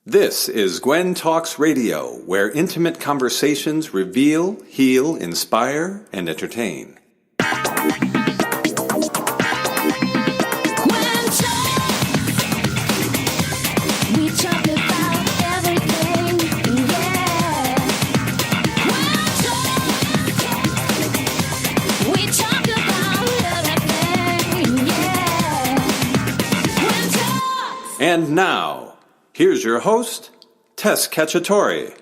This is Gwen Talks Radio, where intimate conversations reveal, heal, inspire, and entertain. And now, here's your host, Tess Cacciatore.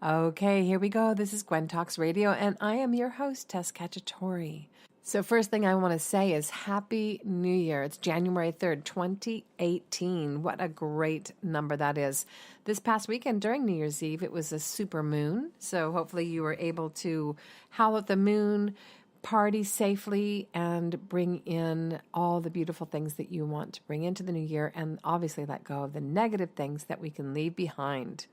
Okay, here we go. This is Gwen Talks Radio, and I am your host, Tess Cacciatore. So first thing I want to say is Happy New Year. It's January 3rd, 2018. What a great number that is. This past weekend during New Year's Eve, it was a super moon. So hopefully you were able to howl at the moon, party safely, and bring in all the beautiful things that you want to bring into the new year, and obviously let go of the negative things that we can leave behind.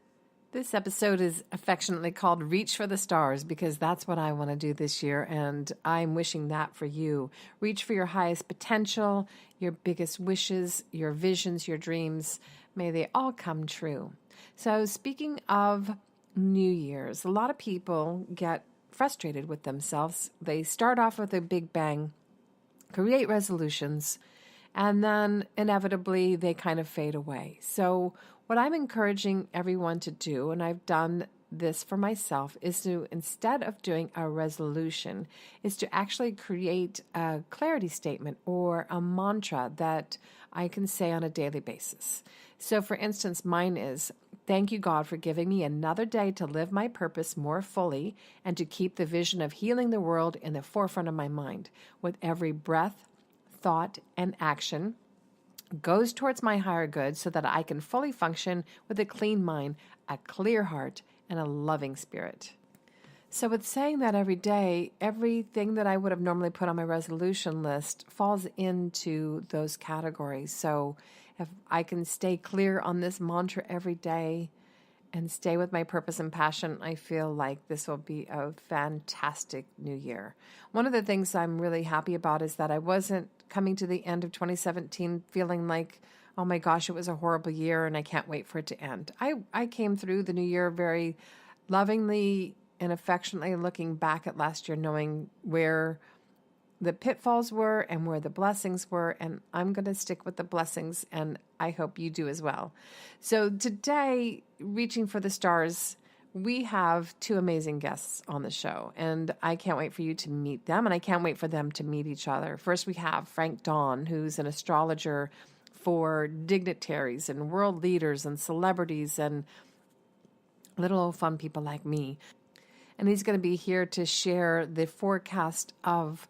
This episode is affectionately called Reach for the Stars because that's what I want to do this year, and I'm wishing that for you. Reach for your highest potential, your biggest wishes, your visions, your dreams. May they all come true. So speaking of New Year's, a lot of people get frustrated with themselves. They start off with a big bang, create resolutions, and then inevitably they kind of fade away. So what I'm encouraging everyone to do, and I've done this for myself, is to, instead of doing a resolution, is to actually create a clarity statement or a mantra that I can say on a daily basis. So for instance, mine is, thank you, God, for giving me another day to live my purpose more fully and to keep the vision of healing the world in the forefront of my mind. With every breath, thought, and action goes towards my higher good so that I can fully function with a clean mind, a clear heart, and a loving spirit. So with saying that every day, everything that I would have normally put on my resolution list falls into those categories. So if I can stay clear on this mantra every day and stay with my purpose and passion, I feel like this will be a fantastic new year. One of the things I'm really happy about is that I wasn't coming to the end of 2017 feeling like, oh my gosh, it was a horrible year and I can't wait for it to end. I came through the new year very lovingly and affectionately looking back at last year, knowing where the pitfalls were and where the blessings were, and I'm going to stick with the blessings, and I hope you do as well. So today, Reaching for the Stars, we have two amazing guests on the show, and I can't wait for you to meet them, and I can't wait for them to meet each other. First, we have Frank Dawn, who's an astrologer for dignitaries and world leaders and celebrities and little old fun people like me. And he's going to be here to share the forecast of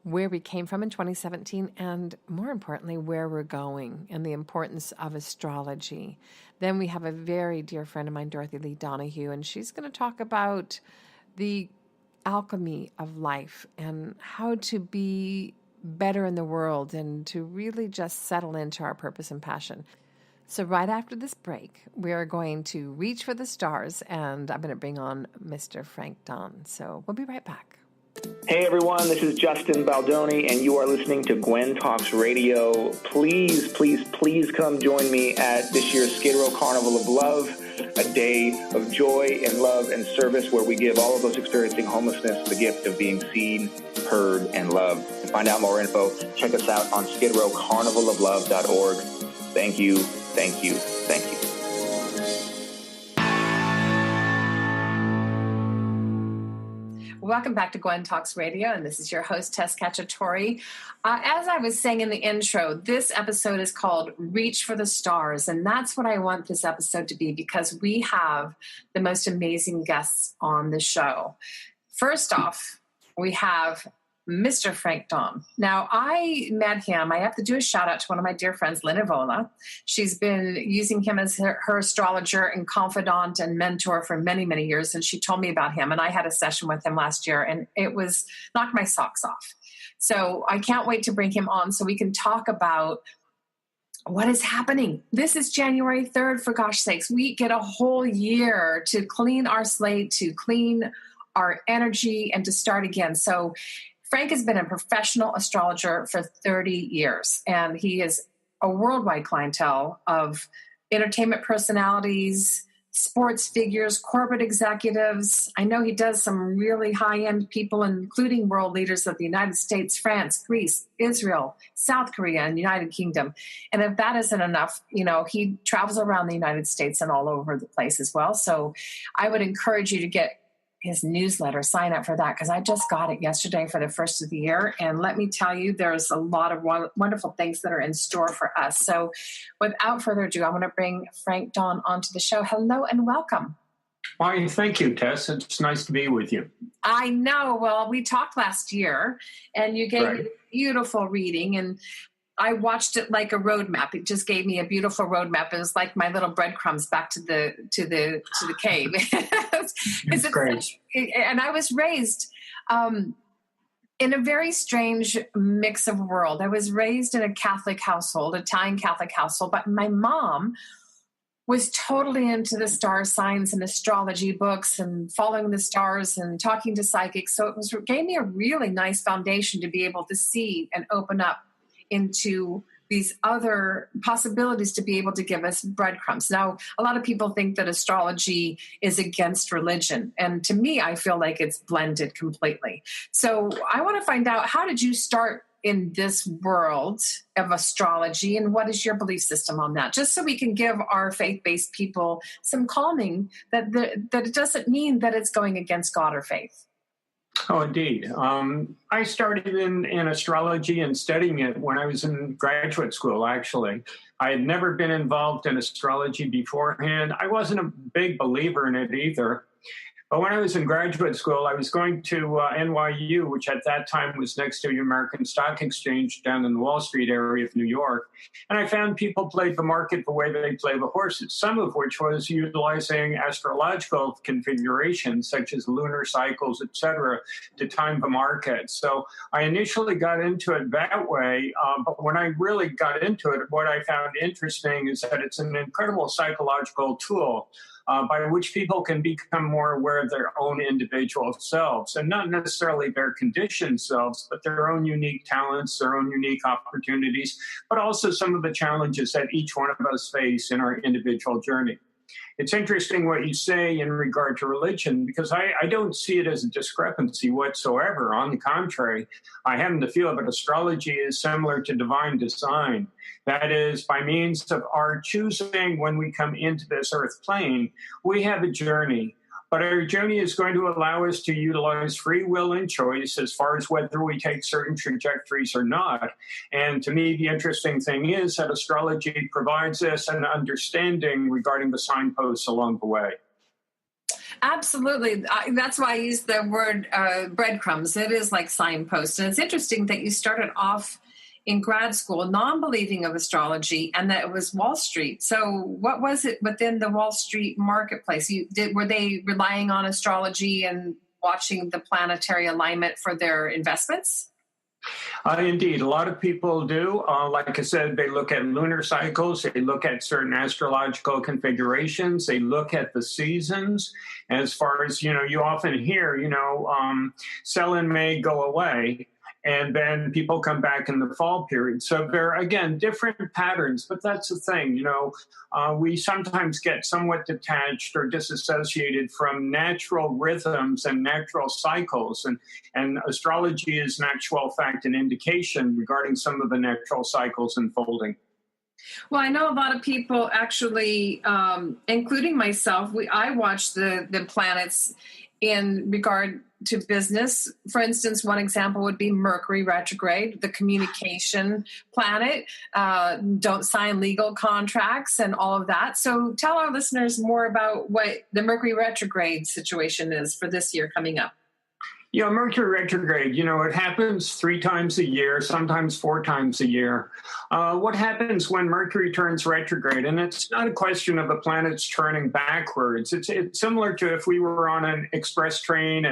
where we came from in 2017 and, more importantly, where we're going and the importance of astrology. Then we have a very dear friend of mine, Dorothy Lee Donahue, and she's going to talk about the alchemy of life and how to be better in the world and to really just settle into our purpose and passion. So right after this break, we are going to reach for the stars, and I'm going to bring on Mr. Frank Dawn. So we'll be right back. Hey everyone, this is Justin Baldoni, and you are listening to Gwen Talks Radio. Please, please, please come join me at this year's Skid Row Carnival of Love, a day of joy and love and service where we give all of those experiencing homelessness the gift of being seen, heard, and loved. To find out more info, check us out on skidrowcarnivaloflove.org. Thank you, thank you, thank you. Welcome back to Gwen Talks Radio, and this is your host, Tess Cacciatore. As I was saying in the intro, this episode is called Reach for the Stars, and that's what I want this episode to be because we have the most amazing guests on the show. First off, we have Mr. Frank Dawn. Now, I met him. I have to do a shout out to one of my dear friends, Lynn Evola. She's been using him as her astrologer and confidant and mentor for many, many years. And she told me about him. And I had a session with him last year and it was knocked my socks off. So I can't wait to bring him on so we can talk about what is happening. This is January 3rd, for gosh sakes. We get a whole year to clean our slate, to clean our energy, and to start again. So Frank has been a professional astrologer for 30 years, and he is a worldwide clientele of entertainment personalities, sports figures, corporate executives. I know he does some really high-end people, including world leaders of the United States, France, Greece, Israel, South Korea, and United Kingdom. And if that isn't enough, he travels around the United States and all over the place as well. So I would encourage you to get his newsletter, sign up for that, because I just got it yesterday for the first of the year. And let me tell you, there's a lot of wonderful things that are in store for us. So without further ado, I want to bring Frank Dawn onto the show. Hello and welcome. Why, thank you, Tess. It's nice to be with you. I know. Well, we talked last year and you gave me a beautiful reading, and I watched it like a roadmap. It just gave me a beautiful roadmap. It was like my little breadcrumbs back to the cave. It's great. And I was raised in a very strange mix of world. I was raised in a Catholic household, Italian Catholic household, but my mom was totally into the star signs and astrology books and following the stars and talking to psychics. So it gave me a really nice foundation to be able to see and open up into these other possibilities to be able to give us breadcrumbs. Now, a lot of people think that astrology is against religion. And to me, I feel like it's blended completely. So I want to find out, how did you start in this world of astrology, and what is your belief system on that? Just so we can give our faith-based people some calming that it doesn't mean that it's going against God or faith. Oh, indeed. I started in astrology and studying it when I was in graduate school, actually. I had never been involved in astrology beforehand. I wasn't a big believer in it either. But when I was in graduate school, I was going to NYU, which at that time was next to the American Stock Exchange down in the Wall Street area of New York. And I found people played the market the way they play the horses, some of which was utilizing astrological configurations, such as lunar cycles, et cetera, to time the market. So I initially got into it that way. But when I really got into it, what I found interesting is that it's an incredible psychological tool by which people can become more aware of their own individual selves, and not necessarily their conditioned selves, but their own unique talents, their own unique opportunities, but also some of the challenges that each one of us face in our individual journey. It's interesting what you say in regard to religion, because I don't see it as a discrepancy whatsoever. On the contrary, I happen to feel that astrology is similar to divine design. That is, by means of our choosing when we come into this earth plane, we have a journey. But our journey is going to allow us to utilize free will and choice as far as whether we take certain trajectories or not. And to me, the interesting thing is that astrology provides us an understanding regarding the signposts along the way. Absolutely. That's why I use the word breadcrumbs. It is like signposts. And it's interesting that you started off in grad school, non-believing of astrology, and that it was Wall Street. So what was it within the Wall Street marketplace? Were they relying on astrology and watching the planetary alignment for their investments? Indeed, a lot of people do. Like I said, they look at lunar cycles, they look at certain astrological configurations, they look at the seasons. As far as, you often hear, sell in May, go away. And then people come back in the fall period. So there are, again, different patterns, but that's the thing, we sometimes get somewhat detached or disassociated from natural rhythms and natural cycles. And astrology is in actual fact an indication regarding some of the natural cycles unfolding. Well, I know a lot of people actually, including myself, I watch the planets in regard to business. For instance, one example would be Mercury retrograde, the communication planet. Don't sign legal contracts and all of that. So tell our listeners more about what the Mercury retrograde situation is for this year coming up. Mercury retrograde, it happens 3 times a year, sometimes 4 times a year. What happens when Mercury turns retrograde? And it's not a question of the planets turning backwards. It's similar to if we were on an express train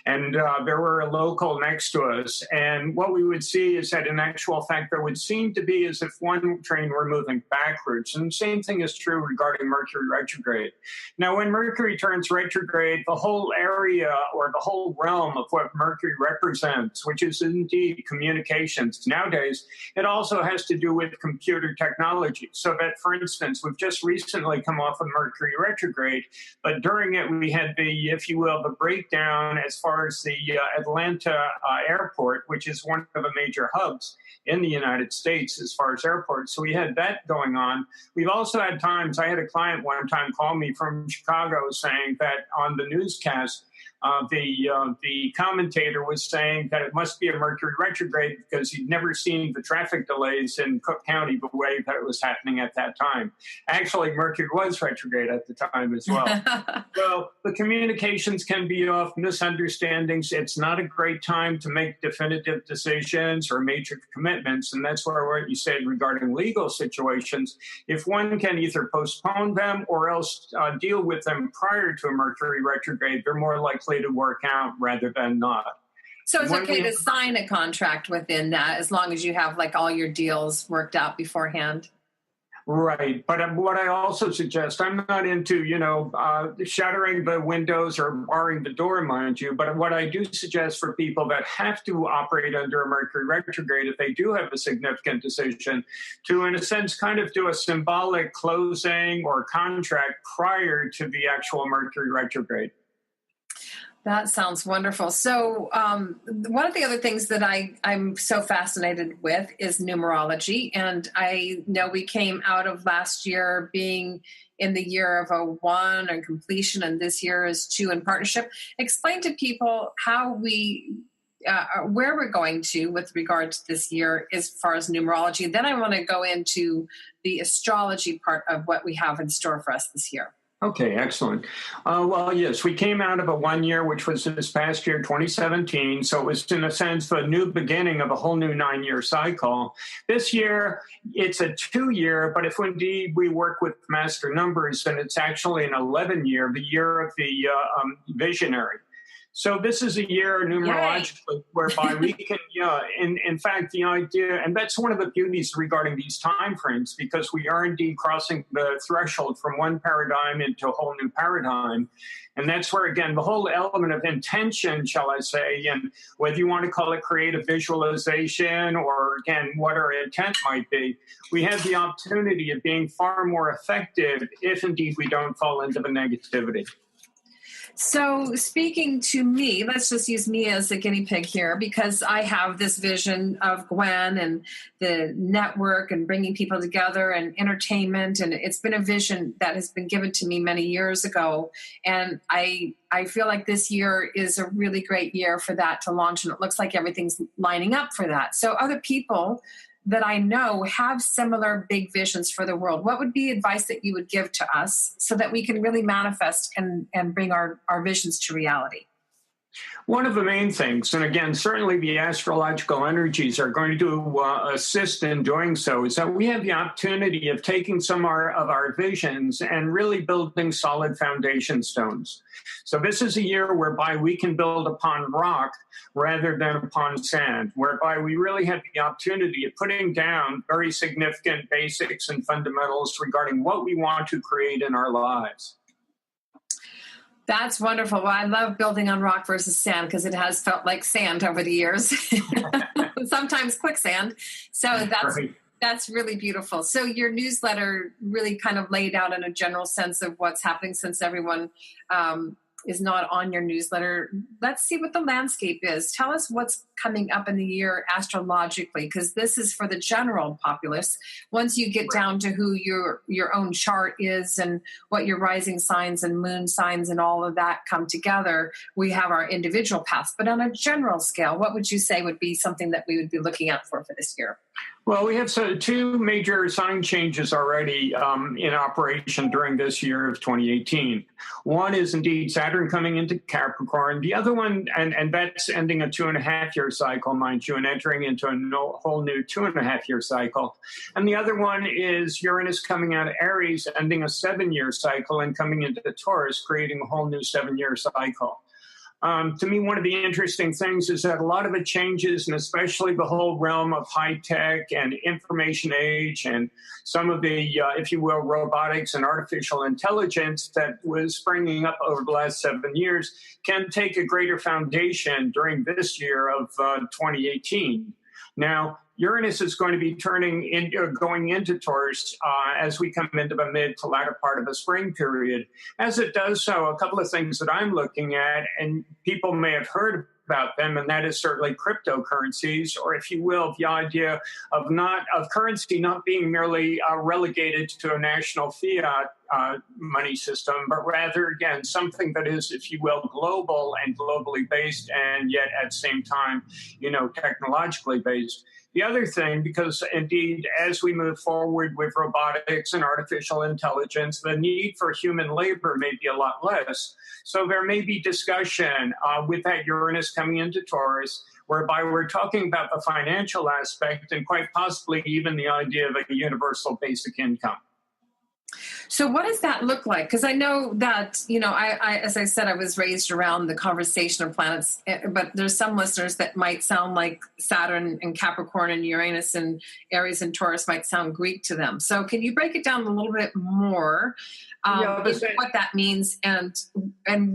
and there were a local next to us. And what we would see is that in actual fact, there would seem to be as if one train were moving backwards. And the same thing is true regarding Mercury retrograde. Now, when Mercury turns retrograde, the whole area or the whole realm of what Mercury represents, which is indeed communications. Nowadays, it also has to do with computer technology. So that, for instance, we've just recently come off of Mercury retrograde, but during it, we had the, if you will, the breakdown as far as the Atlanta airport, which is one of the major hubs in the United States as far as airports. So we had that going on. We've also had times, I had a client one time call me from Chicago saying that on the newscast, the commentator was saying that it must be a Mercury retrograde because he'd never seen the traffic delays in Cook County the way that it was happening at that time. Actually, Mercury was retrograde at the time as well. So the communications can be off, misunderstandings. It's not a great time to make definitive decisions or major commitments. And that's where what you said regarding legal situations, if one can either postpone them or else deal with them prior to a Mercury retrograde, they're more likely to work out rather than not. So it's okay to sign a contract within that as long as you have like all your deals worked out beforehand. Right. But what I also suggest, I'm not into, shattering the windows or barring the door, mind you. But what I do suggest for people that have to operate under a Mercury retrograde, if they do have a significant decision, to, in a sense, kind of do a symbolic closing or contract prior to the actual Mercury retrograde. That sounds wonderful. So one of the other things that I'm so fascinated with is numerology. And I know we came out of last year being in the year of a 1 and completion, and this year is 2 in partnership. Explain to people how where we're going to with regard to this year as far as numerology. Then I want to go into the astrology part of what we have in store for us this year. Okay, excellent. Well, yes, we came out of a 1 year, which was this past year, 2017. So it was, in a sense, the new beginning of a whole new 9-year cycle. This year, it's a 2-year, but if indeed we work with master numbers, then it's actually an 11-year, the year of the visionary. So this is a year numerologically whereby we can, in fact, the idea, and that's one of the beauties regarding these time frames, because we are indeed crossing the threshold from one paradigm into a whole new paradigm. And that's where, again, the whole element of intention, shall I say, and whether you want to call it creative visualization or, again, what our intent might be, we have the opportunity of being far more effective if indeed we don't fall into the negativity. So speaking to me, let's just use me as a guinea pig here, because I have this vision of Gwen and the network and bringing people together and entertainment. And it's been a vision that has been given to me many years ago. And I feel like this year is a really great year for that to launch. And it looks like everything's lining up for that. So other people that I know have similar big visions for the world. What would be advice that you would give to us so that we can really manifest and bring our visions to reality? One of the main things, and again, certainly the astrological energies are going to assist in doing so, is that we have the opportunity of taking some of our visions and really building solid foundation stones. So this is a year whereby we can build upon rock rather than upon sand, whereby we really have the opportunity of putting down very significant basics and fundamentals regarding what we want to create in our lives. That's wonderful. Well, I love building on rock versus sand because it has felt like sand over the years, sometimes quicksand. So that's really beautiful. So your newsletter really kind of laid out in a general sense of what's happening since everyone is not on your newsletter. Let's see what the landscape is. Tell us what's coming up in the year astrologically, because this is for the general populace. Once you get down to who your own chart is and what your rising signs and moon signs and all of that come together, we have our individual paths. But on a general scale, what would you say would be something that we would be looking out for this year? Well, we have 2 major sign changes already in operation during this year of 2018. One is indeed Saturn coming into Capricorn. The other one, and that's ending a 2.5-year cycle, mind you, and entering into a whole new 2.5-year cycle. And the other one is Uranus coming out of Aries, ending a 7-year cycle and coming into Taurus, creating a whole new 7-year cycle. To me, one of the interesting things is that a lot of it changes, and especially the whole realm of high tech and information age and some of the, if you will, robotics and artificial intelligence that was springing up over the last 7 years can take a greater foundation during this year of 2018. Now, Uranus is going to be going into Taurus as we come into the mid to latter part of the spring period. As it does so, a couple of things that I'm looking at, and people may have heard about them, and that is certainly cryptocurrencies, or if you will, the idea of currency not being merely relegated to a national fiat money system, but rather, again, something that is, if you will, global and globally based, and yet at the same time, technologically based. The other thing, because indeed, as we move forward with robotics and artificial intelligence, the need for human labor may be a lot less. So there may be discussion with that Uranus coming into Taurus, whereby we're talking about the financial aspect and quite possibly even the idea of a universal basic income. So what does that look like? Because I know that, I as I said, I was raised around the conversation of planets, but there's some listeners that might sound like Saturn and Capricorn and Uranus and Aries and Taurus might sound Greek to them. So can you break it down a little bit more, what that means and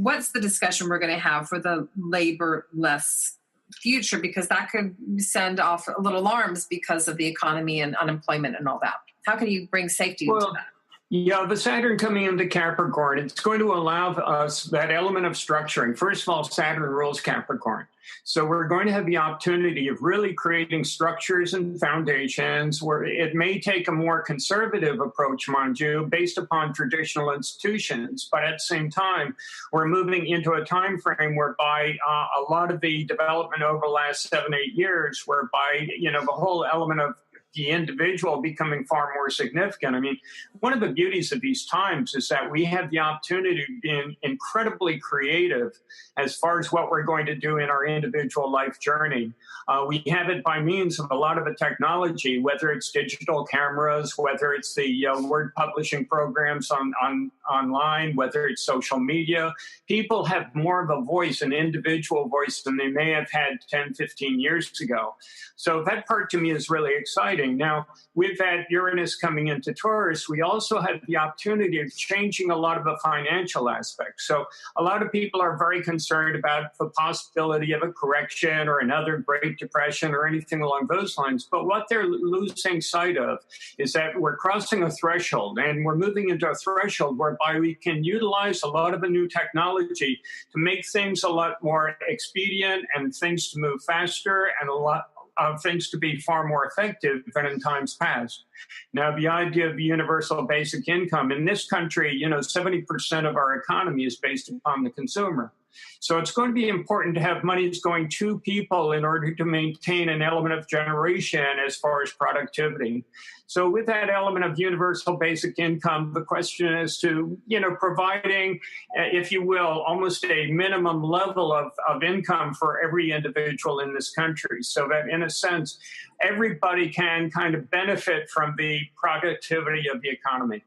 what's the discussion we're going to have for the labor-less future? Because that could send off little alarms because of the economy and unemployment and all that. How can you bring safety into that? Yeah, the Saturn coming into Capricorn, it's going to allow us that element of structuring. First of all, Saturn rules Capricorn. So we're going to have the opportunity of really creating structures and foundations where it may take a more conservative approach, mind you, based upon traditional institutions. But at the same time, we're moving into a time frame whereby a lot of the development over the last 7-8 years, whereby, the whole element of the individual becoming far more significant. I mean, one of the beauties of these times is that we have the opportunity to be incredibly creative as far as what we're going to do in our individual life journey. We have it by means of a lot of the technology, whether it's digital cameras, whether it's the word publishing programs online, whether it's social media. People have more of a voice, an individual voice, than they may have had 10, 15 years ago. So that part to me is really exciting. Now, with that Uranus coming into Taurus, we also have the opportunity of changing a lot of the financial aspects. So a lot of people are very concerned about the possibility of a correction or another Great Depression or anything along those lines. But what they're losing sight of is that we're crossing a threshold, and we're moving into a threshold whereby we can utilize a lot of the new technology to make things a lot more expedient and things to move faster and a lot of things to be far more effective than in times past. Now, the idea of universal basic income in this country, 70% of our economy is based upon the consumer. So it's going to be important to have monies going to people in order to maintain an element of generation as far as productivity. So with that element of universal basic income, the question is to, providing, if you will, almost a minimum level of income for every individual in this country, so that in a sense, everybody can kind of benefit from the productivity of the economy.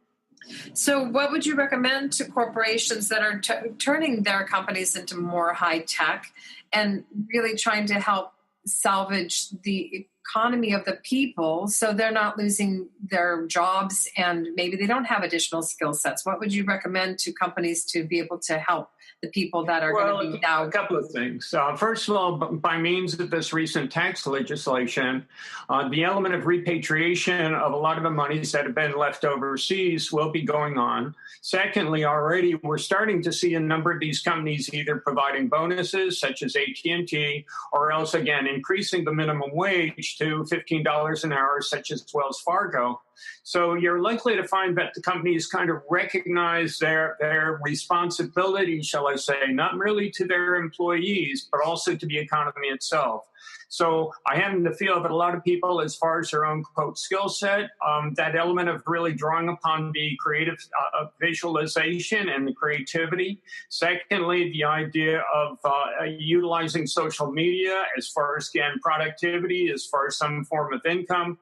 So what would you recommend to corporations that are turning their companies into more high tech and really trying to help salvage the economy of the people so they're not losing their jobs and maybe they don't have additional skill sets? What would you recommend to companies to be able to help the people that are going to be now? A couple of things. First of all, by means of this recent tax legislation, the element of repatriation of a lot of the monies that have been left overseas will be going on. Secondly, already we're starting to see a number of these companies either providing bonuses such as AT&T or else, again, increasing the minimum wage to $15 an hour such as Wells Fargo. So you're likely to find that the companies kind of recognize their responsibility, shall I say, not merely to their employees, but also to the economy itself. So I happen to feel that a lot of people, as far as their own, quote, skill set, that element of really drawing upon the creative visualization and the creativity. Secondly, the idea of utilizing social media as far as, again, productivity, as far as some form of income,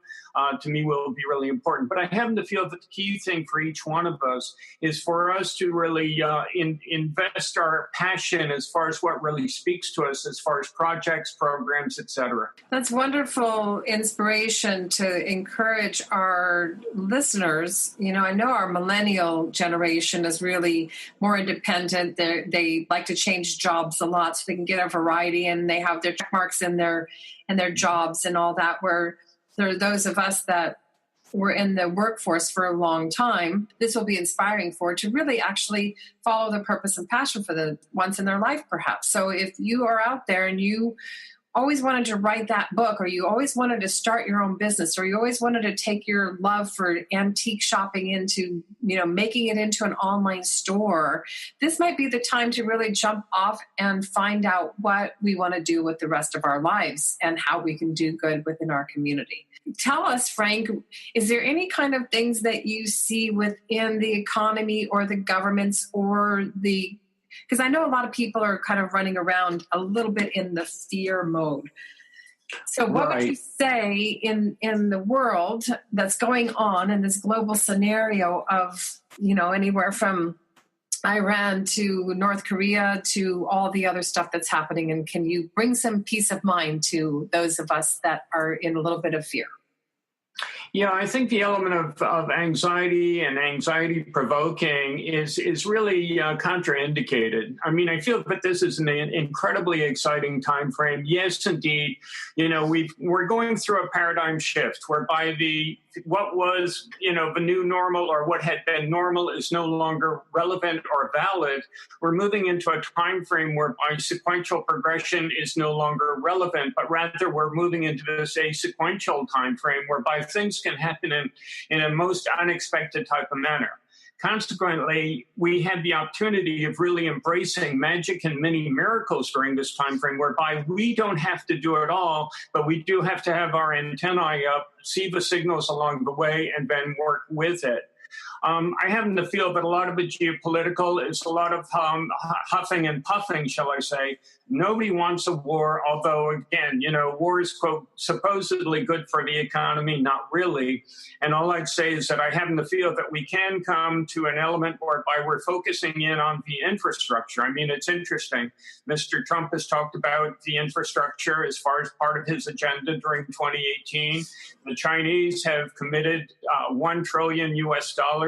to me will be really important. important. But I happen to feel that the key thing for each one of us is for us to really invest our passion as far as what really speaks to us, as far as projects, programs, etc. That's wonderful inspiration to encourage our listeners. You know, I know our millennial generation is really more independent. They like to change jobs a lot so they can get a variety, and they have their check marks in their jobs and all that, where there are those of us that were in the workforce for a long time. This will be inspiring for to really actually follow the purpose and passion for the once in their life, perhaps. So if you are out there and you always wanted to write that book, or you always wanted to start your own business, or you always wanted to take your love for antique shopping into, you know, making it into an online store, this might be the time to really jump off and find out what we want to do with the rest of our lives and how we can do good within our community. Tell us, Frank, is there any kind of things that you see within the economy or the governments or the, because I know a lot of people are kind of running around a little bit in the fear mode. So what would you say in the world that's going on in this global scenario of, you know, anywhere from Iran to North Korea to all the other stuff that's happening? And can you bring some peace of mind to those of us that are in a little bit of fear? Yeah, I think the element of anxiety and anxiety provoking is really contraindicated. I mean, I feel that this is an incredibly exciting time frame. Yes, indeed. You know, we're going through a paradigm shift whereby what was, you know, the new normal or what had been normal is no longer relevant or valid. We're moving into a time frame whereby sequential progression is no longer relevant, but rather we're moving into this asequential time frame whereby things can happen in a most unexpected type of manner. Consequently, we had the opportunity of really embracing magic and many miracles during this time frame, whereby we don't have to do it all, but we do have to have our antennae up, see the signals along the way, and then work with it. I happen to feel that a lot of the geopolitical is a lot of huffing and puffing, shall I say. Nobody wants a war, although, again, you know, war is, quote, supposedly good for the economy, not really. And all I'd say is that I happen to feel that we can come to an element whereby we're focusing in on the infrastructure. I mean, it's interesting. Mr. Trump has talked about the infrastructure as far as part of his agenda during 2018. The Chinese have committed $1 trillion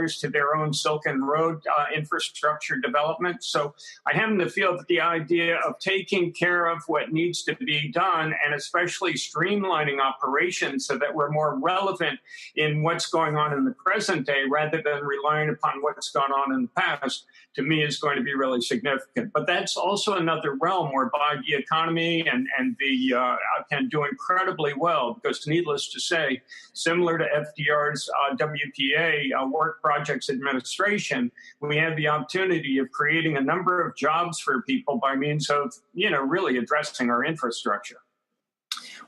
to their own Silken Road infrastructure development. So I happen to feel that the idea of taking care of what needs to be done, and especially streamlining operations so that we're more relevant in what's going on in the present day rather than relying upon what's gone on in the past, to me is going to be really significant. But that's also another realm whereby the economy and the can do incredibly well, because needless to say, similar to FDR's WPA, Work Projects Administration, we have the opportunity of creating a number of jobs for people by means of, you know, really addressing our infrastructure.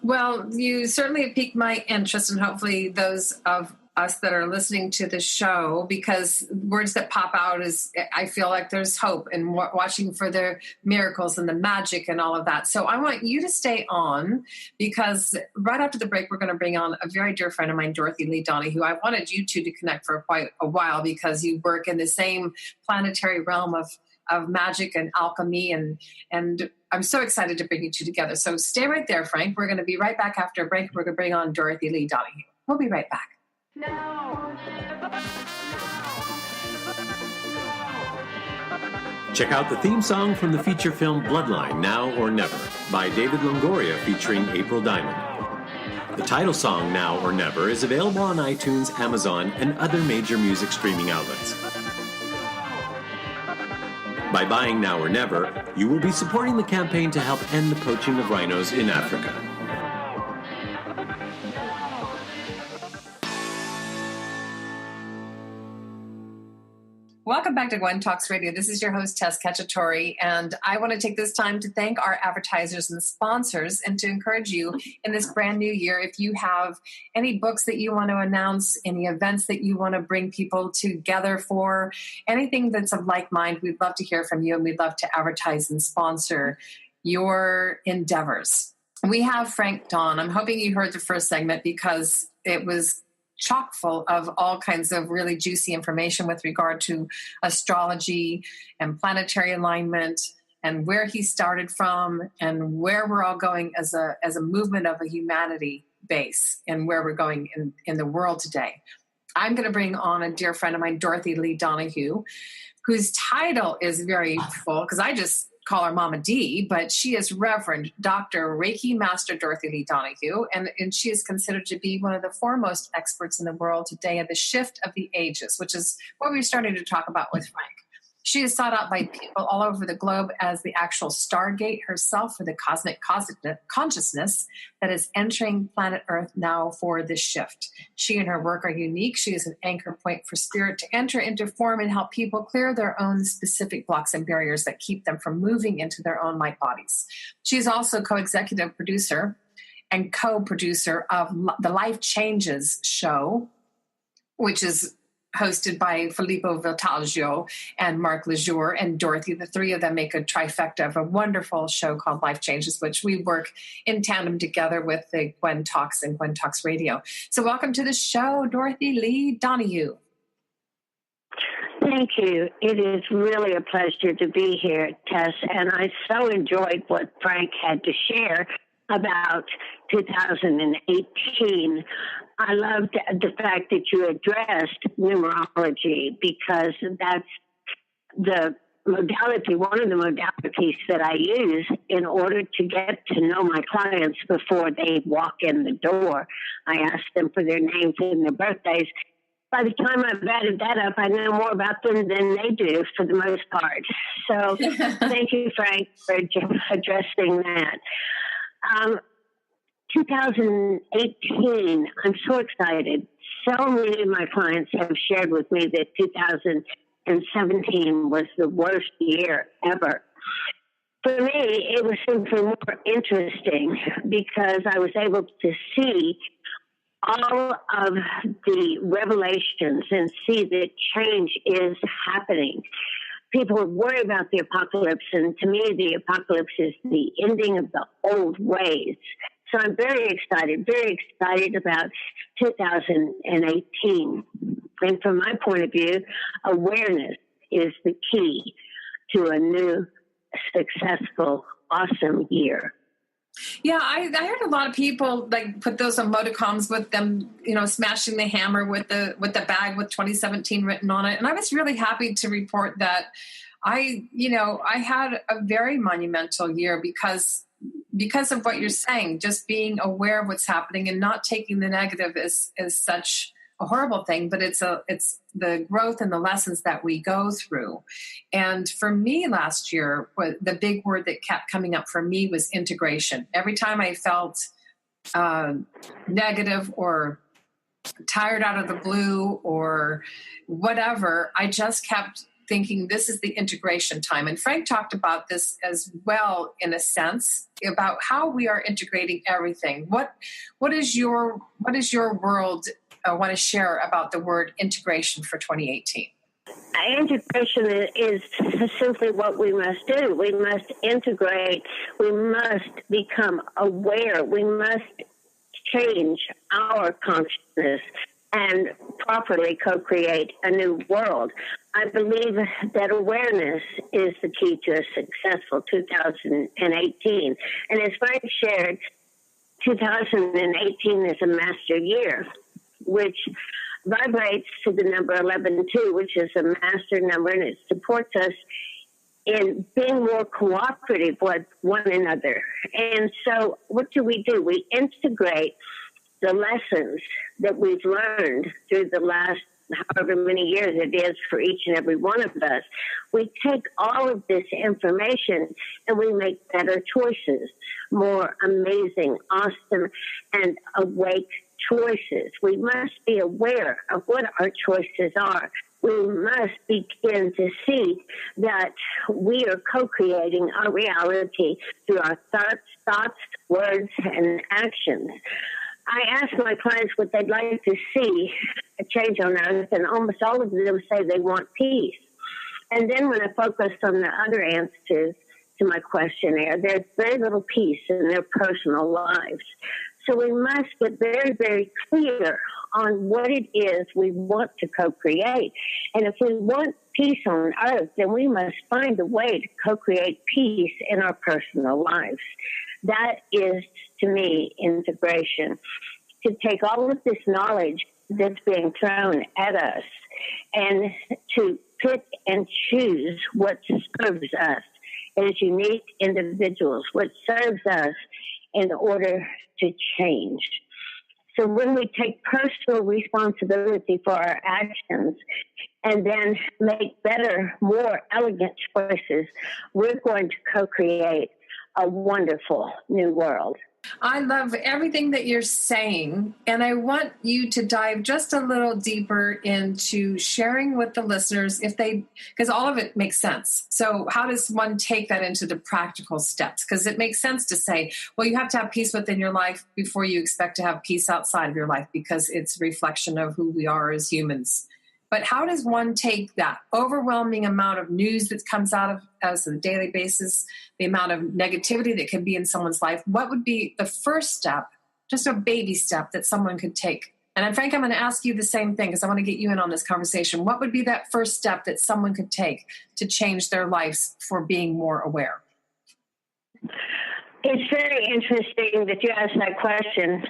Well, you certainly have piqued my interest, and hopefully those of us that are listening to the show, because words that pop out is, I feel like there's hope and watching for the miracles and the magic and all of that. So I want you to stay on, because right after the break, we're going to bring on a very dear friend of mine, Dorothy Lee Donahue. I wanted you two to connect for quite a while because you work in the same planetary realm of magic and alchemy, and I'm so excited to bring you two together. So stay right there, Frank. We're going to be right back after a break. We're going to bring on Dorothy Lee Donahue. We'll be right back. Check out the theme song from the feature film Bloodline, Now or Never, by David Longoria featuring April Diamond. The title song, Now or Never, is available on iTunes, Amazon, and other major music streaming outlets. By buying Now or Never, you will be supporting the campaign to help end the poaching of rhinos in Africa. Welcome back to Gwen Talks Radio. This is your host, Tess Cacciatore, and I want to take this time to thank our advertisers and sponsors and to encourage you in this brand new year. If you have any books that you want to announce, any events that you want to bring people together for, anything that's of like mind, we'd love to hear from you, and we'd love to advertise and sponsor your endeavors. We have Frank Don. I'm hoping you heard the first segment because it was chock full of all kinds of really juicy information with regard to astrology and planetary alignment and where he started from and where we're all going as a movement of a humanity base and where we're going in the world today. I'm going to bring on a dear friend of mine, Dorothy Lee Donahue, whose title is very full because I just call her Mama D, but she is Reverend Dr. Reiki Master Dorothy Lee Donahue, and she is considered to be one of the foremost experts in the world today of the shift of the ages, which is what we're starting to talk about with Frank. She is sought out by people all over the globe as the actual Stargate herself for the cosmic consciousness that is entering planet Earth now for this shift. She and her work are unique. She is an anchor point for spirit to enter into form and help people clear their own specific blocks and barriers that keep them from moving into their own light bodies. She is also co-executive producer and co-producer of the Life Changes show, which is hosted by Filippo Voltaggio and Mark Laisure and Dorothy. The three of them make a trifecta of a wonderful show called Life Changes, which we work in tandem together with the Gwen Talks and Gwen Talks Radio. So welcome to the show, Dorothy Lee Donahue. Thank you. It is really a pleasure to be here, Tess, and I so enjoyed what Frank had to share about 2018. I loved the fact that you addressed numerology because that's the modality, one of the modalities that I use in order to get to know my clients before they walk in the door. I ask them for their names and their birthdays. By the time I've added that up, I know more about them than they do for the most part. So thank you, Frank, for addressing that. 2018, I'm so excited. So many of my clients have shared with me that 2017 was the worst year ever. For me, it was simply more interesting because I was able to see all of the revelations and see that change is happening. People worry about the apocalypse, and to me, the apocalypse is the ending of the old ways. So I'm very excited about 2018. And from my point of view, awareness is the key to a new, successful, awesome year. Yeah, I heard a lot of people like put those emoticons with them, smashing the hammer with the bag with 2017 written on it. And I was really happy to report that I had a very monumental year because of what you're saying, just being aware of what's happening and not taking the negative is such a horrible thing, but it's the growth and the lessons that we go through. And for me last year, the big word that kept coming up for me was integration. Every time I felt negative or tired out of the blue or whatever, I just kept thinking this is the integration time. And Frank talked about this as well, in a sense, about how we are integrating everything. What is your world want to share about the word integration for 2018? Integration is simply what we must do. We must integrate. We must become aware. We must change our consciousness and properly co-create a new world. I believe that awareness is the key to a successful 2018. And as Frank shared, 2018 is a master year, which vibrates to the number 11-2, which is a master number, and it supports us in being more cooperative with one another. And so what do? We integrate the lessons that we've learned through the last however many years it is for each and every one of us. We take all of this information and we make better choices, more amazing, awesome, and awake choices. We must be aware of what our choices are. We must begin to see that we are co-creating our reality through our thoughts, words, and actions. I ask my clients what they'd like to see a change on earth, and almost all of them say they want peace. And then when I focused on the other answers to my questionnaire, there's very little peace in their personal lives. So we must get very, very clear on what it is we want to co-create. And if we want peace on earth, then we must find a way to co-create peace in our personal lives. That is, to me, integration. To take all of this knowledge that's being thrown at us and to pick and choose what serves us as unique individuals, what serves us in order to change. So when we take personal responsibility for our actions and then make better, more elegant choices, we're going to co-create a wonderful new world. I love everything that you're saying, and I want you to dive just a little deeper into sharing with the listeners because all of it makes sense. So how does one take that into the practical steps? Because it makes sense to say, well, you have to have peace within your life before you expect to have peace outside of your life, because it's a reflection of who we are as humans. But how does one take that overwhelming amount of news that comes out of us on a daily basis, the amount of negativity that can be in someone's life? What would be the first step, just a baby step that someone could take? And Frank, I'm going to ask you the same thing because I want to get you in on this conversation. What would be that first step that someone could take to change their lives for being more aware? It's very interesting that you asked that question,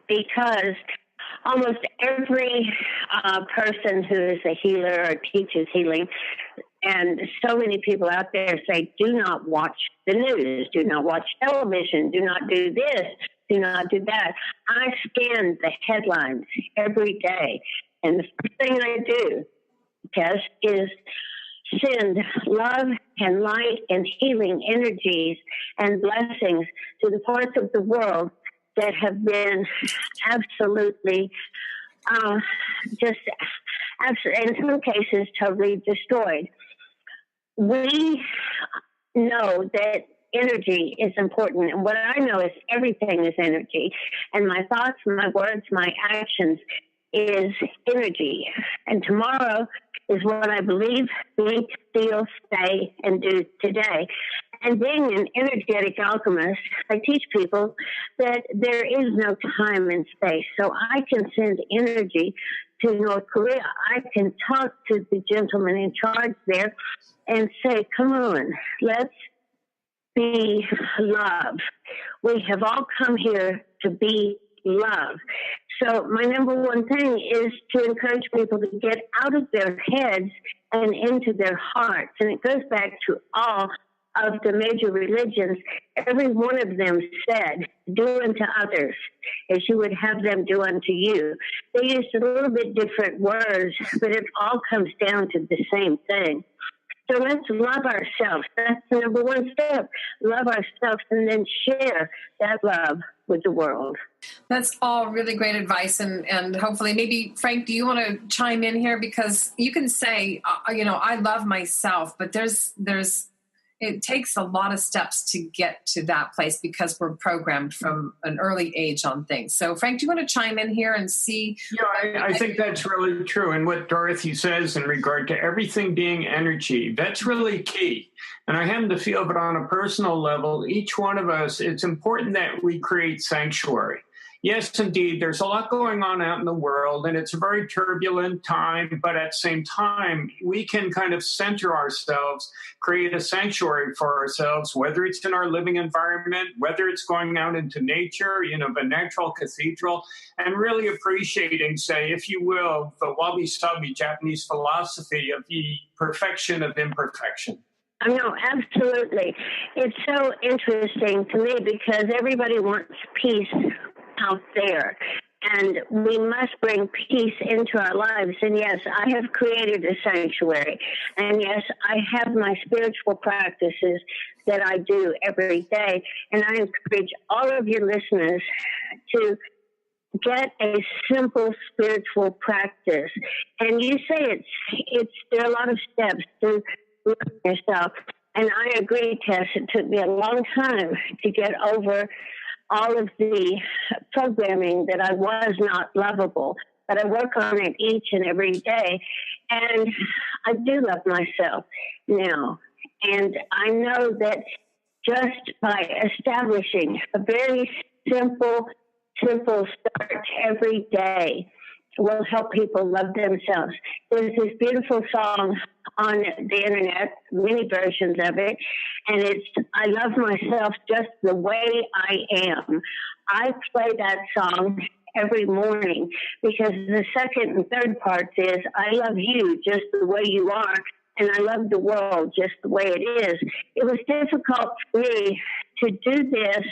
because almost every person who is a healer or teaches healing, and so many people out there say, do not watch the news, do not watch television, do not do this, do not do that. I scan the headlines every day, and the first thing I do, Tess, is send love and light and healing energies and blessings to the parts of the world that have been absolutely, in some cases, totally destroyed. We know that energy is important, and what I know is everything is energy, and my thoughts, my words, my actions is energy, and tomorrow is what I believe, think, feel, say, and do today. And being an energetic alchemist, I teach people that there is no time and space. So I can send energy to North Korea. I can talk to the gentleman in charge there and say, come on, let's be love. We have all come here to be love. So my number one thing is to encourage people to get out of their heads and into their hearts. And it goes back to all of the major religions. Every one of them said, do unto others as you would have them do unto you. They used a little bit different words, but it all comes down to the same thing. So let's love ourselves. That's the number one step. Love ourselves and then share that love with the world. That's all really great advice. And hopefully, maybe, Frank, do you want to chime in here? Because you can say, I love myself, but it takes a lot of steps to get to that place because we're programmed from an early age on things. So, Frank, do you want to chime in here and see? Yeah, I think that's really true. And what Dorothy says in regard to everything being energy, that's really key. And I happen to feel that on a personal level, each one of us, it's important that we create sanctuary. Yes, indeed, there's a lot going on out in the world, and it's a very turbulent time, but at the same time, we can kind of center ourselves, create a sanctuary for ourselves, whether it's in our living environment, whether it's going out into nature, the natural cathedral, and really appreciating, say, if you will, the wabi-sabi Japanese philosophy of the perfection of imperfection. No, absolutely. It's so interesting to me because everybody wants peace out there, and we must bring peace into our lives. And yes, I have created a sanctuary, and yes, I have my spiritual practices that I do every day, and I encourage all of your listeners to get a simple spiritual practice. And you say there are a lot of steps to love yourself, and I agree, Tess, it took me a long time to get over all of the programming that I was not lovable, but I work on it each and every day. And I do love myself now. And I know that just by establishing a very simple start every day will help people love themselves. There's this beautiful song on the internet, many versions of it, and it's I love myself just the way I am. I play that song every morning because the second and third part is I love you just the way you are, and I love the world just the way it is. It was difficult for me to do this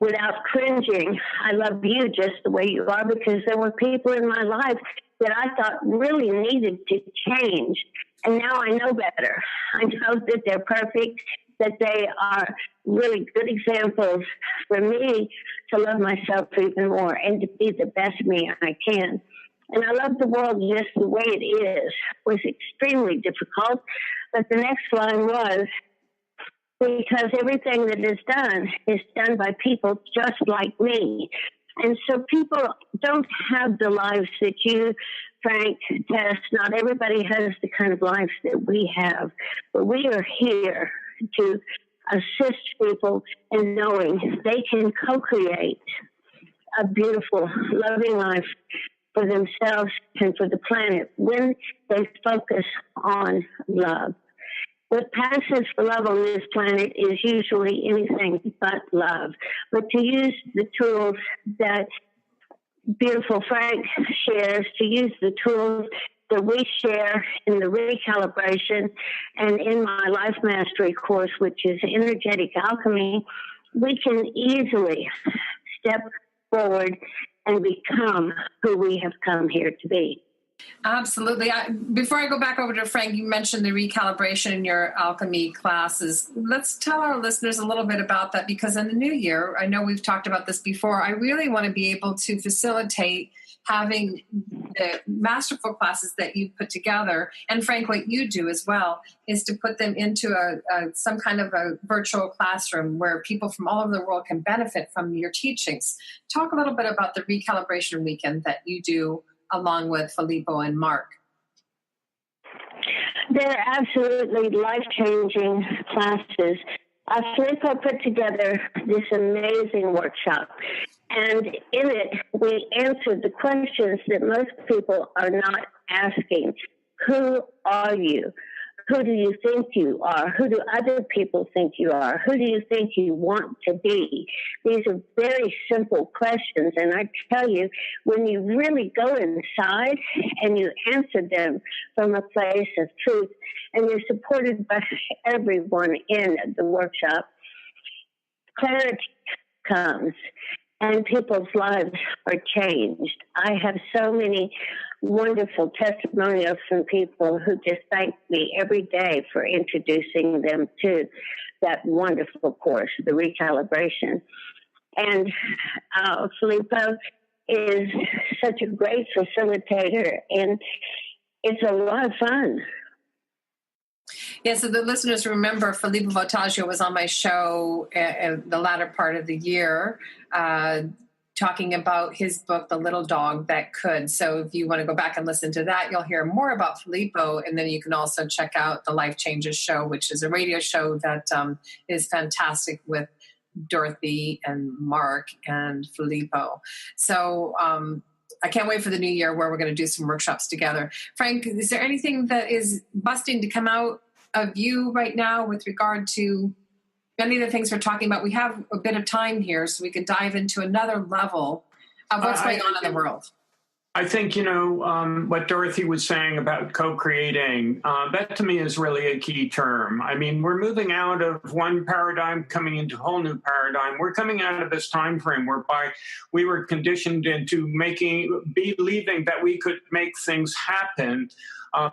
without cringing. I love you just the way you are, because there were people in my life that I thought really needed to change. And now I know better. I know that they're perfect, that they are really good examples for me to love myself even more and to be the best me I can. And I love the world just the way it is. It was extremely difficult, but the next line was, because everything that is done by people just like me. And so people don't have the lives that you, Frank, Tess, not everybody has the kind of lives that we have. But we are here to assist people in knowing they can co-create a beautiful, loving life for themselves and for the planet when they focus on love. What passes for love on this planet is usually anything but love. But to use the tools that beautiful Frank shares, to use the tools that we share in the recalibration and in my Life Mastery course, which is Energetic Alchemy, we can easily step forward and become who we have come here to be. Absolutely. Before I go back over to Frank, you mentioned the recalibration in your alchemy classes. Let's tell our listeners a little bit about that, because in the new year, I know we've talked about this before, I really want to be able to facilitate having the masterful classes that you put together, and Frank, what you do as well, is to put them into some kind of a virtual classroom where people from all over the world can benefit from your teachings. Talk a little bit about the recalibration weekend that you do along with Filippo and Mark. They're absolutely life-changing classes. Filippo put together this amazing workshop, and in it, we answered the questions that most people are not asking. Who are you? Who do you think you are? Who do other people think you are? Who do you think you want to be? These are very simple questions, and I tell you, when you really go inside and you answer them from a place of truth, and you're supported by everyone in the workshop, clarity comes, and people's lives are changed. I have so many wonderful testimonials from people who just thank me every day for introducing them to that wonderful course, the recalibration. And Filippo is such a great facilitator, and it's a lot of fun. Yeah, so the listeners remember Filippo Voltaggio was on my show in the latter part of the year, talking about his book, The Little Dog That Could. So if you want to go back and listen to that, you'll hear more about Filippo. And then you can also check out the Life Changes show, which is a radio show that is fantastic with Dorothy and Mark and Filippo. So I can't wait for the new year where we're going to do some workshops together. Frank, is there anything that is busting to come out of you right now with regard to many of the things we're talking about? We have a bit of time here, so we can dive into another level of what's going on in the world. I think, what Dorothy was saying about co-creating, that to me is really a key term. I mean, we're moving out of one paradigm, coming into a whole new paradigm. We're coming out of this time frame whereby we were conditioned into believing that we could make things happen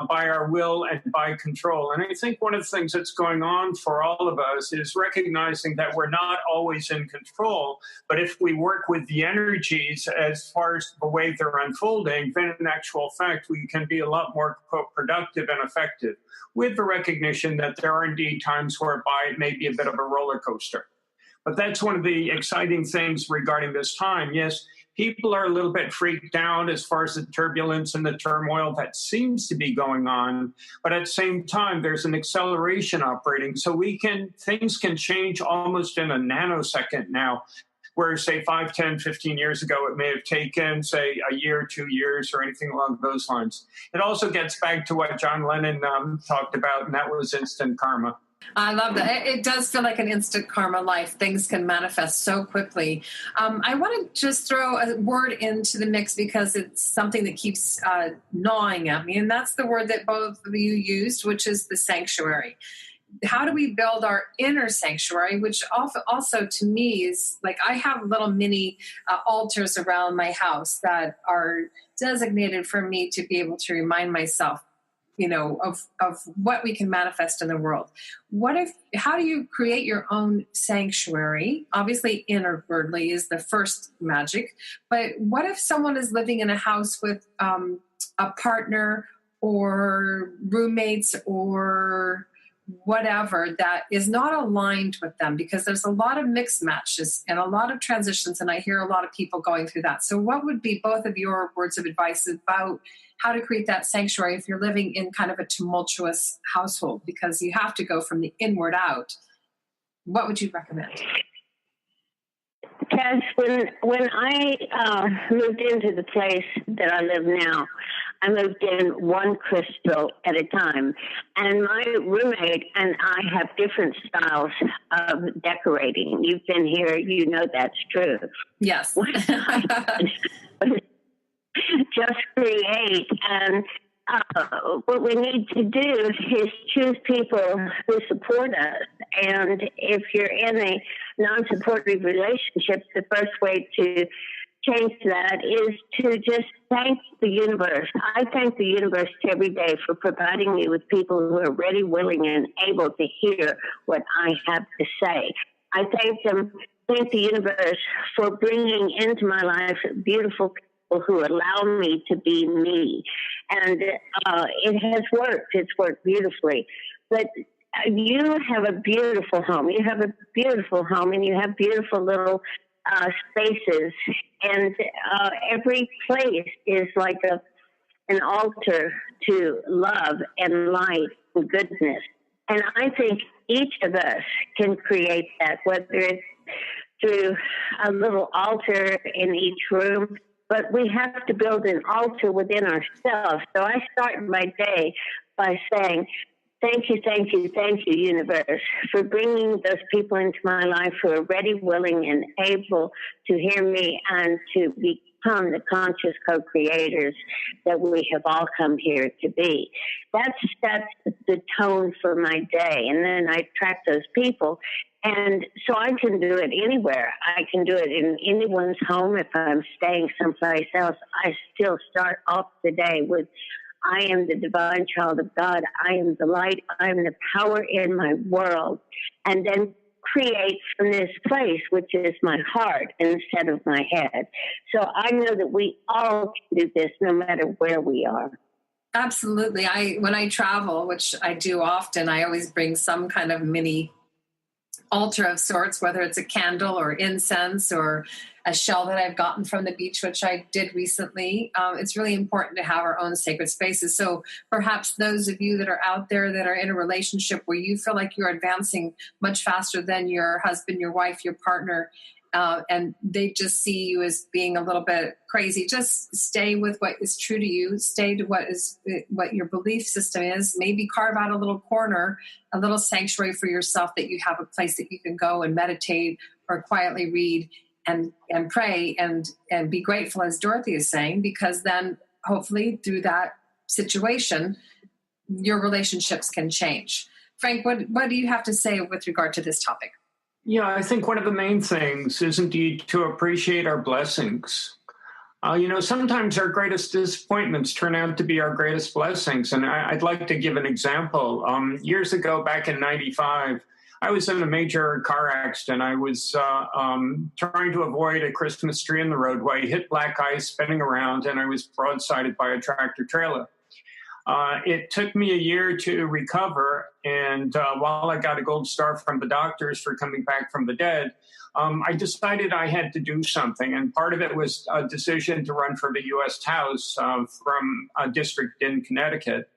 by our will and by control. And I think one of the things that's going on for all of us is recognizing that we're not always in control, but if we work with the energies as far as the way they're unfolding, then in actual fact, we can be a lot more productive and effective, with the recognition that there are indeed times whereby it may be a bit of a roller coaster. But that's one of the exciting things regarding this time. Yes, people are a little bit freaked out as far as the turbulence and the turmoil that seems to be going on. But at the same time, there's an acceleration operating. So things can change almost in a nanosecond now, where, say, 5, 10, 15 years ago, it may have taken, say, a year, 2 years, or anything along those lines. It also gets back to what John Lennon talked about, and that was instant karma. I love that. It does feel like an instant karma life. Things can manifest so quickly. I want to just throw a word into the mix because it's something that keeps gnawing at me, and that's the word that both of you used, which is the sanctuary. How do we build our inner sanctuary, which also to me is like I have little mini altars around my house that are designated for me to be able to remind myself, of what we can manifest in the world. How do you create your own sanctuary? Obviously, inwardly is the first magic, but what if someone is living in a house with a partner or roommates or whatever that is not aligned with them, because there's a lot of mixed matches and a lot of transitions, and I hear a lot of people going through that. So what would be both of your words of advice about how to create that sanctuary if you're living in kind of a tumultuous household, because you have to go from the inward out? What would you recommend? Tess, when I moved into the place that I live now, I moved in one crystal at a time. And my roommate and I have different styles of decorating. You've been here, you know that's true. Yes. Just create. And what we need to do is choose people who support us. And if you're in a non-supportive relationship, the first way to change that is to just thank the universe. I thank the universe every day for providing me with people who are ready, willing, and able to hear what I have to say. I thank the universe for bringing into my life beautiful people who allow me to be me. And it has worked. It's worked beautifully. But you have a beautiful home. You have a beautiful home, and you have beautiful little spaces, and every place is like an altar to love and light and goodness. And I think each of us can create that, whether it's through a little altar in each room, but we have to build an altar within ourselves. So I start my day by saying, thank you, thank you, thank you, universe, for bringing those people into my life who are ready, willing, and able to hear me and to become the conscious co-creators that we have all come here to be. That's the tone for my day. And then I attract those people. And so I can do it anywhere. I can do it in anyone's home. If I'm staying someplace else, I still start off the day with, I am the divine child of God. I am the light. I am the power in my world. And then create from this place, which is my heart instead of my head. So I know that we all can do this no matter where we are. Absolutely. When I travel, which I do often, I always bring some kind of mini altar of sorts, whether it's a candle or incense or a shell that I've gotten from the beach, which I did recently. It's really important to have our own sacred spaces. So perhaps those of you that are out there that are in a relationship where you feel like you're advancing much faster than your husband, your wife, your partner, and they just see you as being a little bit crazy, just stay with what is true to you, stay to what your belief system is, maybe carve out a little corner, a little sanctuary for yourself that you have a place that you can go and meditate or quietly read and pray and be grateful, as Dorothy is saying, because then hopefully through that situation, your relationships can change. Frank, what do you have to say with regard to this topic? Yeah, I think one of the main things is indeed to appreciate our blessings. Sometimes our greatest disappointments turn out to be our greatest blessings. And I'd like to give an example. Years ago, back in 95, I was in a major car accident. I was trying to avoid a Christmas tree in the roadway, hit black ice spinning around, and I was broadsided by a tractor trailer. It took me a year to recover, and while I got a gold star from the doctors for coming back from the dead, I decided I had to do something, and part of it was a decision to run for the U.S. House from a district in Connecticut.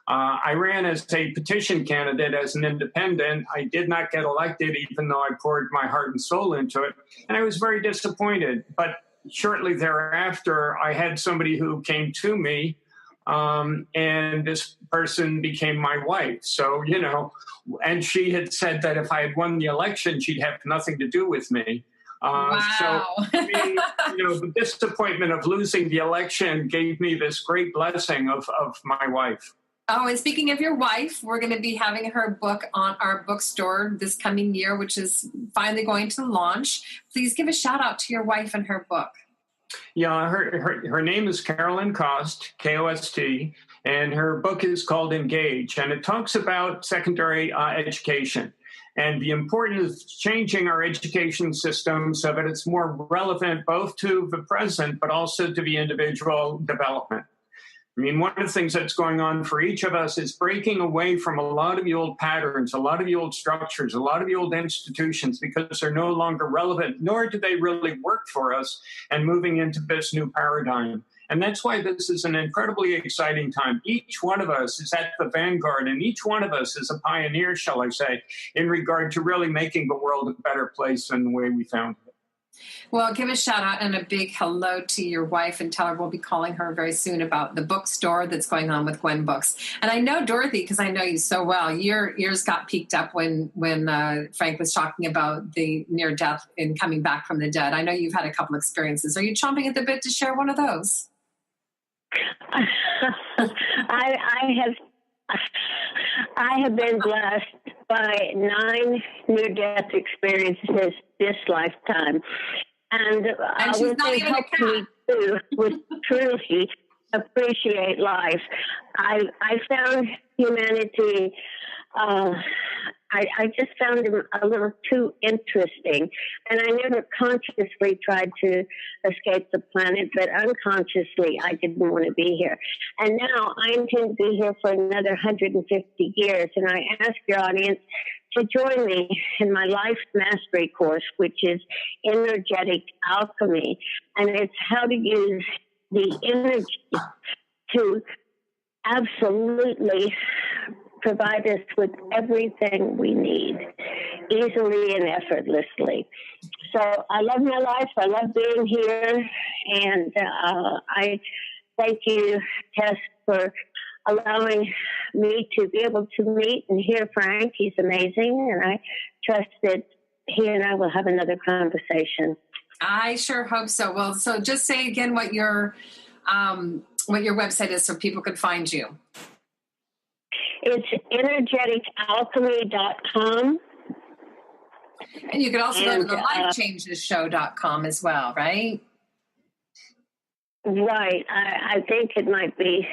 I ran as a petition candidate as an independent. I did not get elected, even though I poured my heart and soul into it. And I was very disappointed. But shortly thereafter, I had somebody who came to me, and this person became my wife. So, and she had said that if I had won the election, she'd have nothing to do with me. Wow. So, the disappointment of losing the election gave me this great blessing of my wife. Oh, and speaking of your wife, we're going to be having her book on our bookstore this coming year, which is finally going to launch. Please give a shout out to your wife and her book. Yeah, her name is Carolyn Kost, K-O-S-T, and her book is called Engage, and it talks about secondary education and the importance of changing our education system so that it's more relevant both to the present but also to the individual development. I mean, one of the things that's going on for each of us is breaking away from a lot of the old patterns, a lot of the old structures, a lot of the old institutions, because they're no longer relevant, nor do they really work for us, and moving into this new paradigm. And that's why this is an incredibly exciting time. Each one of us is at the vanguard, and each one of us is a pioneer, shall I say, in regard to really making the world a better place than the way we found it. Well, give a shout out and a big hello to your wife, and tell her we'll be calling her very soon about the bookstore that's going on with Gwen Books. And I know Dorothy, because I know you so well, your ears got peaked up when Frank was talking about the near death and coming back from the dead. I know you've had a couple experiences. Are you chomping at the bit to share one of those? I have been blessed by 9 near-death experiences this lifetime, and she's not even a cat. Me would truly appreciate life. I found humanity. I just found him a little too interesting, and I never consciously tried to escape the planet, but unconsciously I didn't want to be here. And now I intend to be here for another 150 years, and I ask your audience to join me in my life mastery course, which is energetic alchemy, and it's how to use the energy to absolutely provide us with everything we need, easily and effortlessly. So I love my life. I love being here. And I thank you, Tess, for allowing me to be able to meet and hear Frank. He's amazing. And I trust that he and I will have another conversation. I sure hope so. Well, so just say again what your website is so people can find you. It's energeticalchemy.com. And you can also go to the lifechangeshow.com as well, right? Right. I think it might be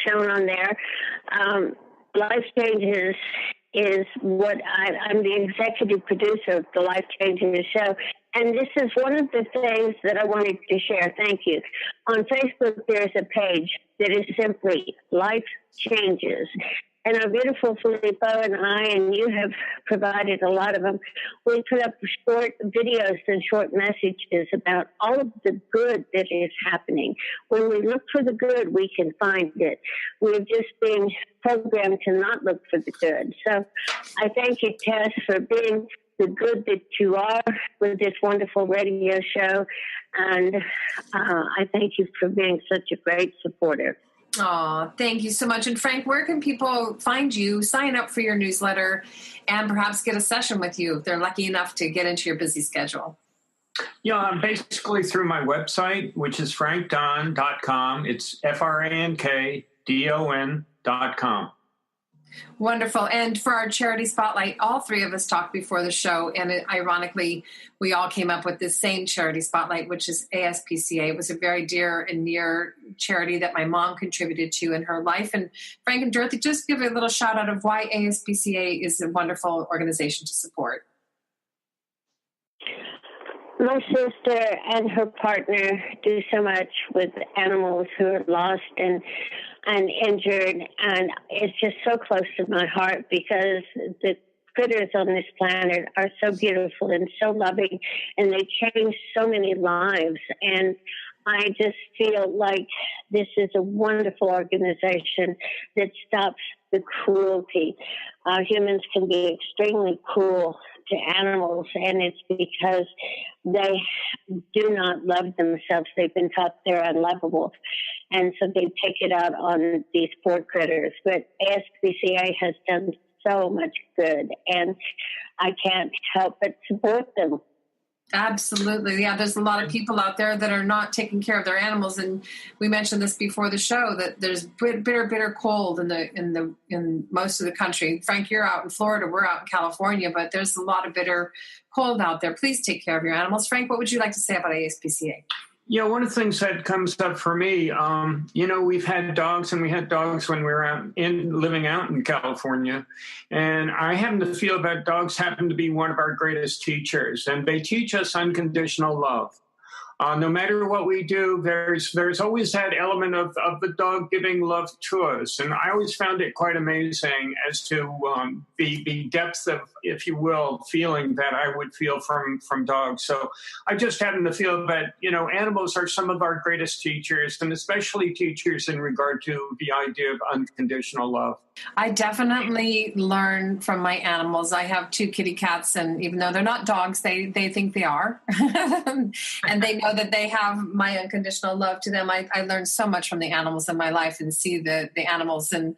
shown on there. Life Changes is what I'm the executive producer of the Life Changes Show. And this is one of the things that I wanted to share. Thank you. On Facebook, there's a page that is simply Life Changes. And our beautiful Filippo and I, and you have provided a lot of them, we put up short videos and short messages about all of the good that is happening. When we look for the good, we can find it. We're just being programmed to not look for the good. So I thank you, Tess, for being the good that you are with this wonderful radio show. And I thank you for being such a great supporter. Oh, thank you so much. And Frank, where can people find you, sign up for your newsletter, and perhaps get a session with you if they're lucky enough to get into your busy schedule? Yeah, basically through my website, which is frankdon.com. It's FRANKDON.com. Wonderful. And for our charity spotlight, all three of us talked before the show, and ironically, we all came up with this same charity spotlight, which is ASPCA. It was a very dear and near charity that my mom contributed to in her life. And Frank and Dorothy, just give a little shout out of why ASPCA is a wonderful organization to support. My sister and her partner do so much with animals who are lost and injured, and it's just so close to my heart because the critters on this planet are so beautiful and so loving, and they change so many lives. And I just feel like this is a wonderful organization that stops the cruelty. Humans can be extremely cruel to animals, and it's because they do not love themselves. They've been taught they're unlovable, and so they take it out on these poor critters. But ASPCA has done so much good, and I can't help but support them. Absolutely. Yeah, there's a lot of people out there that are not taking care of their animals, and we mentioned this before the show that there's bitter cold in most of the country. Frank, you're out in Florida, we're out in California, but there's a lot of bitter cold out there. Please take care of your animals. Frank, what would you like to say about ASPCA? Yeah, one of the things that comes up for me, we've had dogs, and we had dogs when we were living out in California. And I happen to feel that dogs happen to be one of our greatest teachers, and they teach us unconditional love. No matter what we do, there's always that element of the dog giving love to us. And I always found it quite amazing as to the depth of, if you will, feeling that I would feel from dogs. So I just happen to feel that, animals are some of our greatest teachers, and especially teachers in regard to the idea of unconditional love. I definitely learn from my animals. I have 2 kitty cats, and even though they're not dogs, they think they are. And they know that they have my unconditional love to them. I learned so much from the animals in my life, and see the animals. And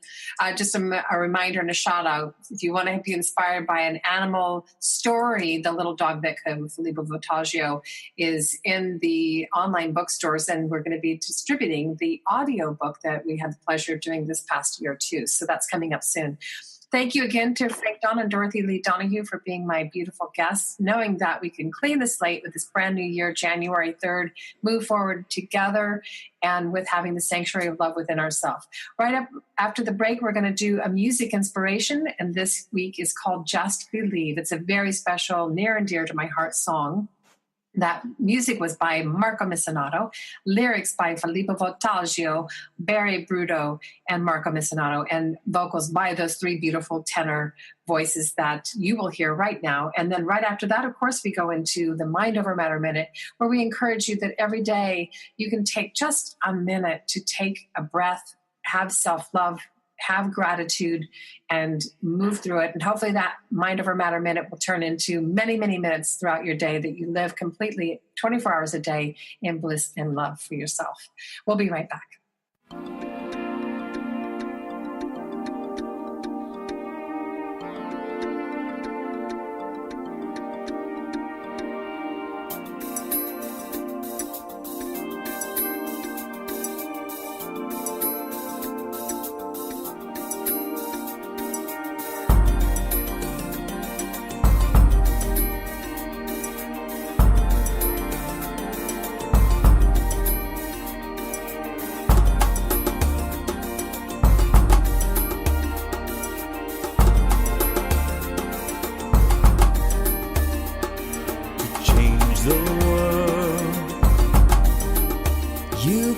just a reminder and a shout out, if you want to be inspired by an animal story, The Little Dog That Could, Filippo Voltaggio, is in the online bookstores, and we're going to be distributing the audio book that we had the pleasure of doing this past year too. So that's coming up soon. Thank you again to Frank Don and Dorothy Lee Donahue for being my beautiful guests, knowing that we can clean the slate with this brand new year, January 3rd, move forward together, and with having the sanctuary of love within ourselves. Right up after the break, we're going to do a music inspiration, and this week is called Just Believe. It's a very special, near and dear to my heart song. That music was by Marco Missanato, lyrics by Filippo Voltaggio, Barry Bruder, and Marco Missanato, and vocals by those 3 beautiful tenor voices that you will hear right now. And then right after that, of course, we go into the Mind Over Matter Minute, where we encourage you that every day you can take just a minute to take a breath, have self-love, have gratitude, and move through it. And hopefully that Mind Over Matter Minute will turn into many, many minutes throughout your day that you live completely 24 hours a day in bliss and love for yourself. We'll be right back.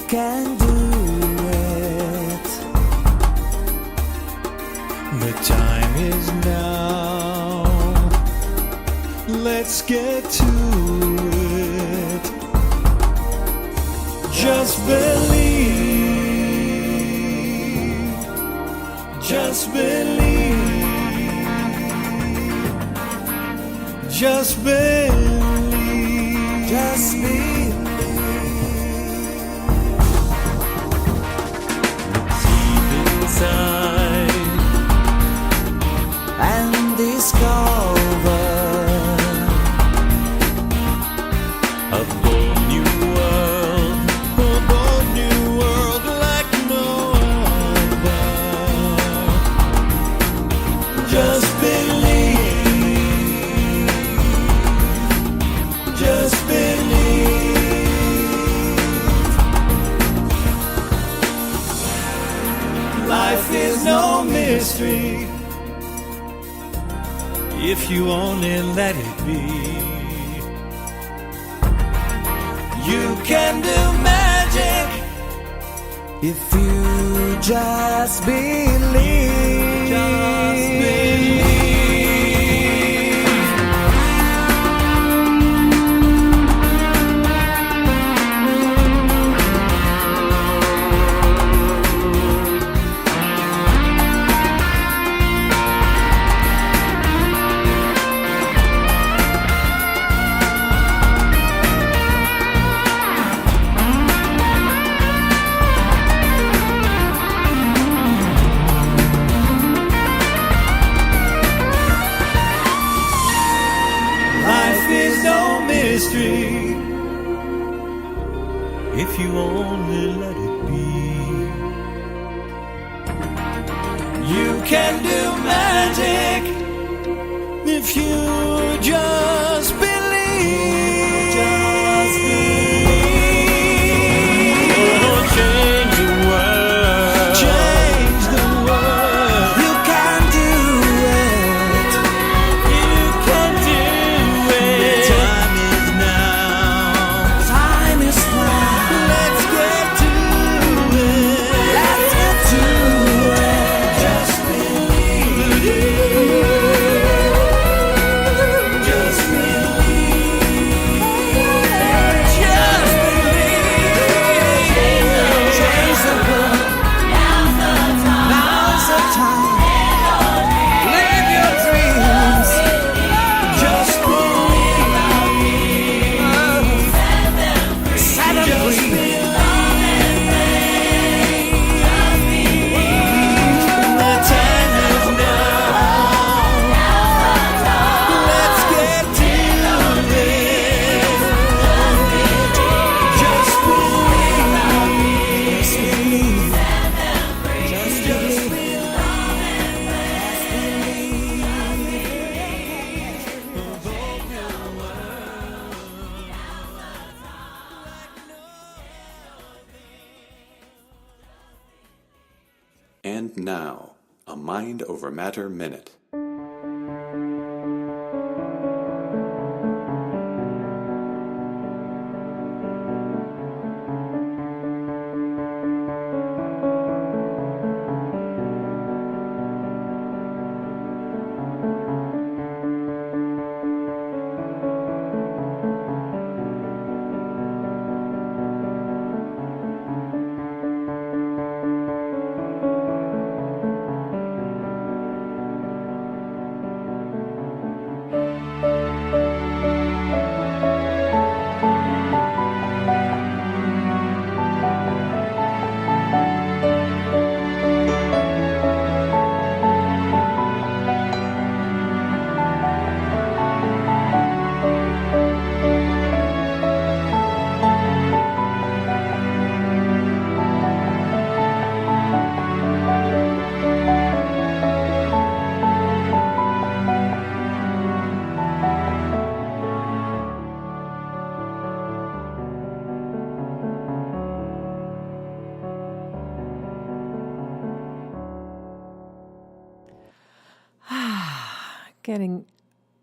Can do it. The time is now. Let's get to it. Just believe. Just believe. Just believe. Just believe. And discover a bold new world like no other. Just believe, just believe. Life is no mystery if you only let it be. You can do magic if you just believe. Just believe. mystery. If you only let it be. You can do magic if you just believe. Just believe. Oh, change the world. Change the world. You can do it. You can do it. The time is now. Time is now. Let's get to it. Let's get to it. Just believe. Just believe. Just believe. Change the world. Now's the time. Now's the time. Live your dreams. Just believe. Set them free. The time is now. Let's get to it. Just believe. Just believe. Just believe. And now, a Mind Over Matter Minute. Getting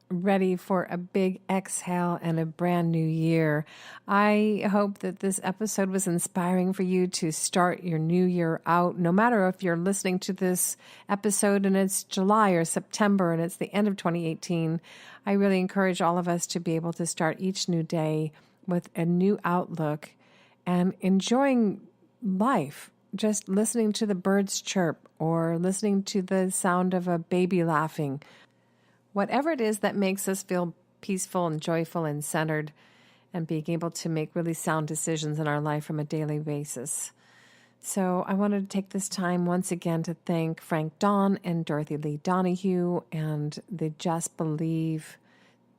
ready for a big exhale and a brand new year. I hope that this episode was inspiring for you to start your new year out, no matter if you're listening to this episode and it's July or September and it's the end of 2018. I really encourage all of us to be able to start each new day with a new outlook and enjoying life. Just listening to the birds chirp or listening to the sound of a baby laughing. Whatever it is that makes us feel peaceful and joyful and centered and being able to make really sound decisions in our life from a daily basis. So I wanted to take this time once again to thank Frank Dawn and Dorothy Lee Donahue and the Just Believe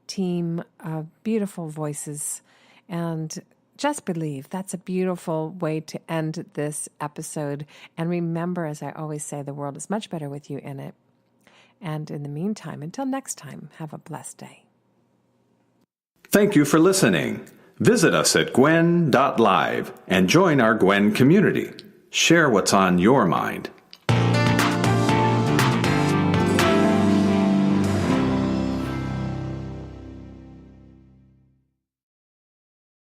team of beautiful voices. And just believe. That's a beautiful way to end this episode. And remember, as I always say, the world is much better with you in it. And in the meantime, until next time, have a blessed day. Thank you for listening. Visit us at gwen.live and join our Gwen community. Share what's on your mind.